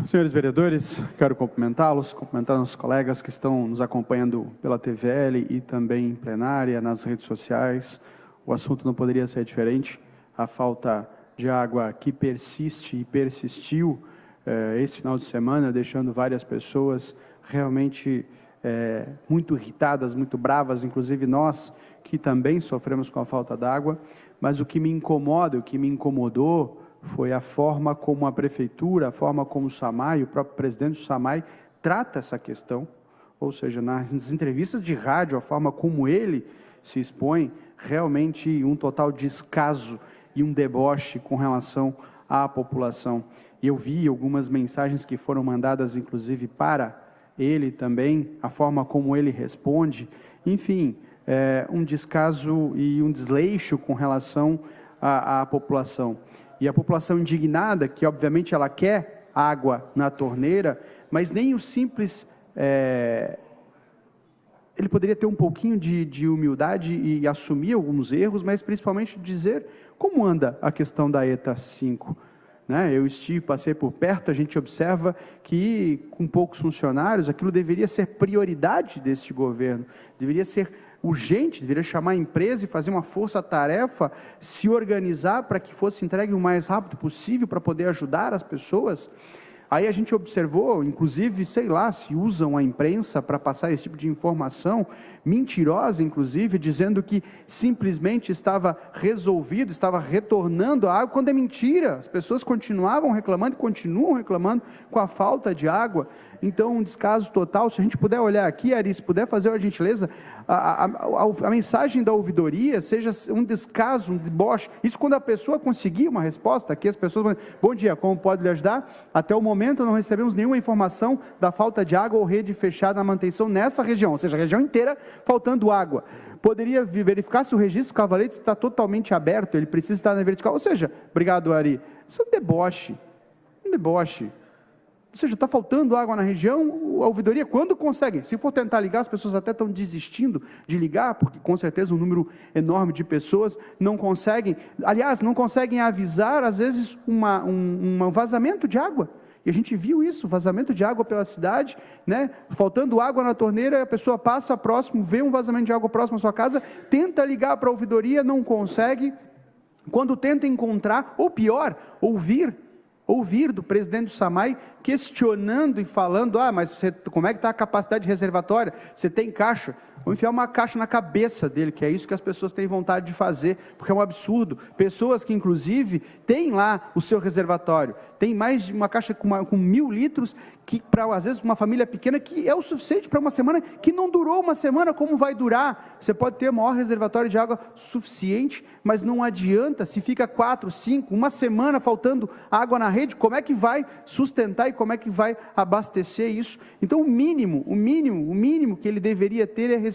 Senhores vereadores, quero cumprimentar nossos colegas que estão nos acompanhando pela TVL e também em plenária, nas redes sociais. O assunto não poderia ser diferente, a falta de água que persiste e persistiu esse final de semana, deixando várias pessoas realmente muito irritadas, muito bravas, inclusive nós que também sofremos com a falta d'água. Mas o que me incomoda, o que me incomodou, foi a forma como a prefeitura, a forma como o SAMAI, o próprio presidente do SAMAI, trata essa questão, ou seja, nas entrevistas de rádio, a forma como ele se expõe, realmente um total descaso e um deboche com relação à população. Eu vi algumas mensagens que foram mandadas, inclusive, para ele também, a forma como ele responde, enfim, um descaso e um desleixo com relação à população. E a população indignada, que obviamente ela quer água na torneira, mas nem o simples... ele poderia ter um pouquinho de humildade e assumir alguns erros, mas principalmente dizer como anda a questão da ETA 5. Eu passei por perto, a gente observa que com poucos funcionários, aquilo deveria ser prioridade deste governo, deveria ser urgente, deveria chamar a empresa e fazer uma força-tarefa, se organizar para que fosse entregue o mais rápido possível para poder ajudar as pessoas. Aí a gente observou, inclusive, sei lá, se usam a imprensa para passar esse tipo de informação, mentirosa inclusive, dizendo que simplesmente estava resolvido, estava retornando a água, quando é mentira. As pessoas continuavam reclamando e continuam reclamando com a falta de água. Então, um descaso total. Se a gente puder olhar aqui, Ari, se puder fazer a gentileza, a mensagem da ouvidoria seja um descaso, um deboche. Isso quando a pessoa conseguir uma resposta, aqui as pessoas vão, bom dia, como pode lhe ajudar? Até o momento não recebemos nenhuma informação da falta de água ou rede fechada na manutenção nessa região, ou seja, a região inteira faltando água. Poderia verificar se o registro Cavalete está totalmente aberto, ele precisa estar na vertical, ou seja, obrigado, Ari, isso é um deboche, ou seja, está faltando água na região, a ouvidoria, quando consegue, se for tentar ligar, as pessoas até estão desistindo de ligar, porque com certeza um número enorme de pessoas não conseguem, aliás, não conseguem avisar, às vezes, um vazamento de água. E a gente viu isso, vazamento de água pela cidade, faltando água na torneira, a pessoa passa próximo, vê um vazamento de água próximo à sua casa, tenta ligar para a ouvidoria, não consegue, quando tenta encontrar, ou pior, ouvir do presidente do SAMAI, questionando e falando, mas como é que está a capacidade reservatória? Você tem caixa? Vou enfiar uma caixa na cabeça dele, que é isso que as pessoas têm vontade de fazer, porque é um absurdo. Pessoas que, inclusive, têm lá o seu reservatório, tem mais de uma caixa com 1.000 litros, que para, às vezes, uma família pequena, que é o suficiente para uma semana, que não durou uma semana, como vai durar? Você pode ter o maior reservatório de água suficiente, mas não adianta, se fica 4, 5, uma semana faltando água na rede, como é que vai sustentar e como é que vai abastecer isso? Então, o mínimo que ele deveria ter é respeito.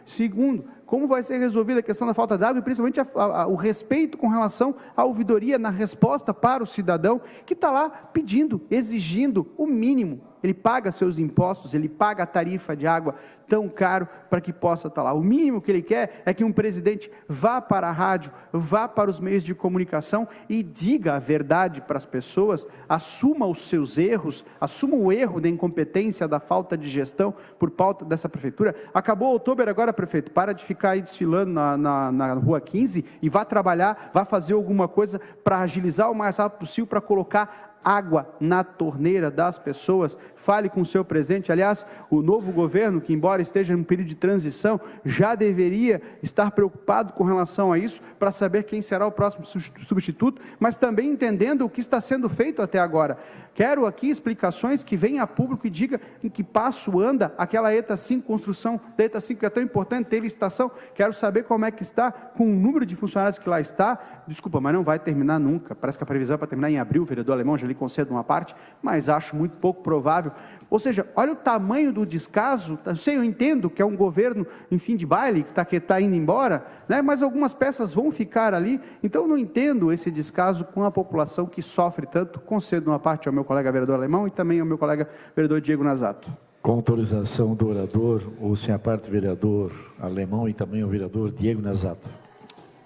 Segundo, como vai ser resolvida a questão da falta de água e principalmente o respeito com relação à ouvidoria na resposta para o cidadão que está lá pedindo, exigindo o mínimo. Ele paga seus impostos, ele paga a tarifa de água tão caro para que possa estar lá. O mínimo que ele quer é que um presidente vá para a rádio, vá para os meios de comunicação e diga a verdade para as pessoas, assuma os seus erros, assuma o erro da incompetência, da falta de gestão por pauta dessa prefeitura. Acabou outubro agora, prefeito, para de ficar aí desfilando na Rua 15 e vá trabalhar, vá fazer alguma coisa para agilizar o mais rápido possível, para colocar água na torneira das pessoas. Fale com o seu presidente. Aliás, o novo governo, que embora esteja em um período de transição, já deveria estar preocupado com relação a isso, para saber quem será o próximo substituto, mas também entendendo o que está sendo feito até agora. Quero aqui explicações que venham a público e diga em que passo anda aquela ETA 5, construção da ETA 5, que é tão importante, ter licitação. Quero saber como é que está, com o número de funcionários que lá está. Desculpa, mas não vai terminar nunca. Parece que a previsão é para terminar em abril, o vereador Alemão já lhe concede uma parte, mas acho muito pouco provável. Ou seja, olha o tamanho do descaso. Eu entendo que é um governo, enfim, de baile, que está indo embora, mas algumas peças vão ficar ali. Então, eu não entendo esse descaso com a população que sofre tanto. Concedo uma parte ao meu colega vereador Alemão e também ao meu colega vereador Diego Nazato. Com autorização do orador, ou sem a parte do vereador Alemão e também o vereador Diego Nazato.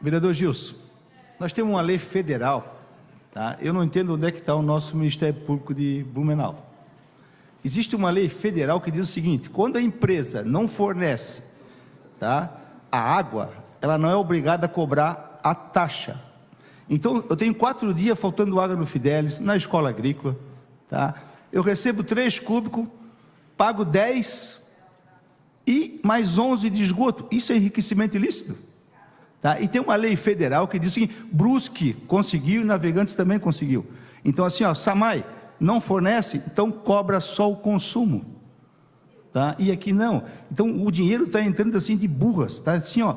Vereador Gilson, nós temos uma lei federal Tá? Eu não entendo onde é que está o nosso Ministério Público de Blumenau. Existe uma lei federal que diz o seguinte: quando a empresa não fornece, tá, a água, ela não é obrigada a cobrar a taxa. Então, eu tenho 4 dias faltando água no Fidelis, na escola agrícola, tá? Eu recebo 3 cúbicos, pago 10 e mais 11 de esgoto. Isso é enriquecimento ilícito. Tá? E tem uma lei federal que diz o seguinte: Brusque conseguiu e Navegantes também conseguiu. Então, assim, ó, Samai não fornece, então cobra só o consumo. Tá? E aqui não. Então, o dinheiro está entrando assim de burras, tá? Assim, ó,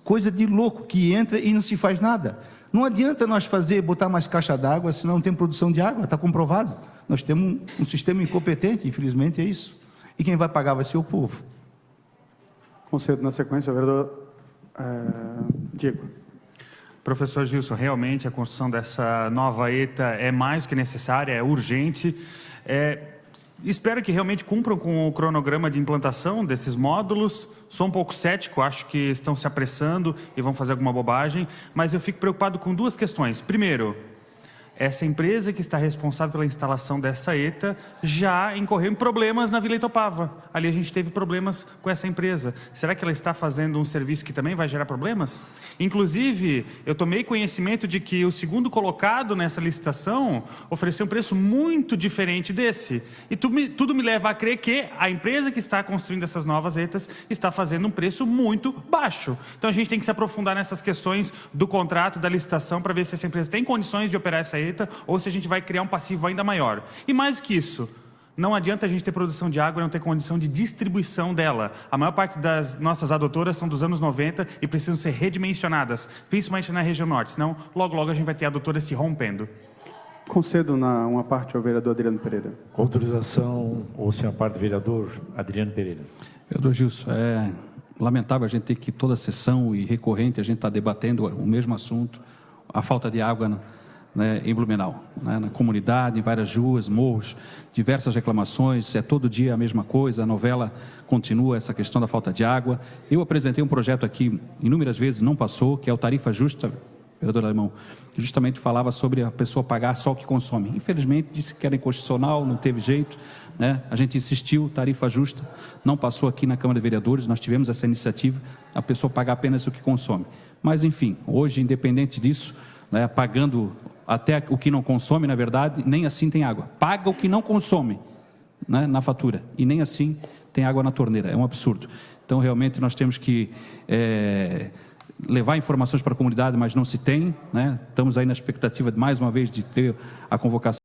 coisa de louco que entra e não se faz nada. Não adianta nós botar mais caixa d'água se não tem produção de água, está comprovado. Nós temos um sistema incompetente, infelizmente é isso. E quem vai pagar vai ser o povo. Concedo na sequência, vereador Diego. Professor Gilson, realmente a construção dessa nova ETA é mais que necessária, é urgente. Espero que realmente cumpram com o cronograma de implantação desses módulos. Sou um pouco cético, acho que estão se apressando e vão fazer alguma bobagem, mas eu fico preocupado com 2 questões. Primeiro, essa empresa que está responsável pela instalação dessa ETA já incorreu em problemas na Vila Itopava. Ali a gente teve problemas com essa empresa. Será que ela está fazendo um serviço que também vai gerar problemas? Inclusive, eu tomei conhecimento de que o segundo colocado nessa licitação ofereceu um preço muito diferente desse. E tudo me leva a crer que a empresa que está construindo essas novas ETAs está fazendo um preço muito baixo. Então a gente tem que se aprofundar nessas questões do contrato, da licitação, para ver se essa empresa tem condições de operar essa ETA, ou se a gente vai criar um passivo ainda maior. E mais do que isso, não adianta a gente ter produção de água e não ter condição de distribuição dela. A maior parte das nossas adutoras são dos anos 90 e precisam ser redimensionadas, principalmente na região norte, senão logo logo a gente vai ter adutoras se rompendo. Concedo uma parte ao vereador Adriano Pereira. Com autorização, o senhor parte vereador Adriano Pereira. Vereador Gilson, é lamentável a gente ter que toda sessão e recorrente a gente está debatendo o mesmo assunto, a falta de água em Blumenau, na comunidade, em várias ruas, morros, diversas reclamações, todo dia a mesma coisa, a novela continua, essa questão da falta de água. Eu apresentei um projeto aqui, inúmeras vezes não passou, que é o Tarifa Justa, vereador Alemão, que justamente falava sobre a pessoa pagar só o que consome. Infelizmente, disse que era inconstitucional, não teve jeito, a gente insistiu, tarifa justa, não passou aqui na Câmara de Vereadores, nós tivemos essa iniciativa, a pessoa pagar apenas o que consome. Mas, enfim, hoje, independente disso, pagando até o que não consome, na verdade, nem assim tem água. Paga o que não consome na fatura, e nem assim tem água na torneira. É um absurdo. Então, realmente, nós temos que levar informações para a comunidade, mas não se tem. Estamos aí na expectativa, mais uma vez, de ter a convocação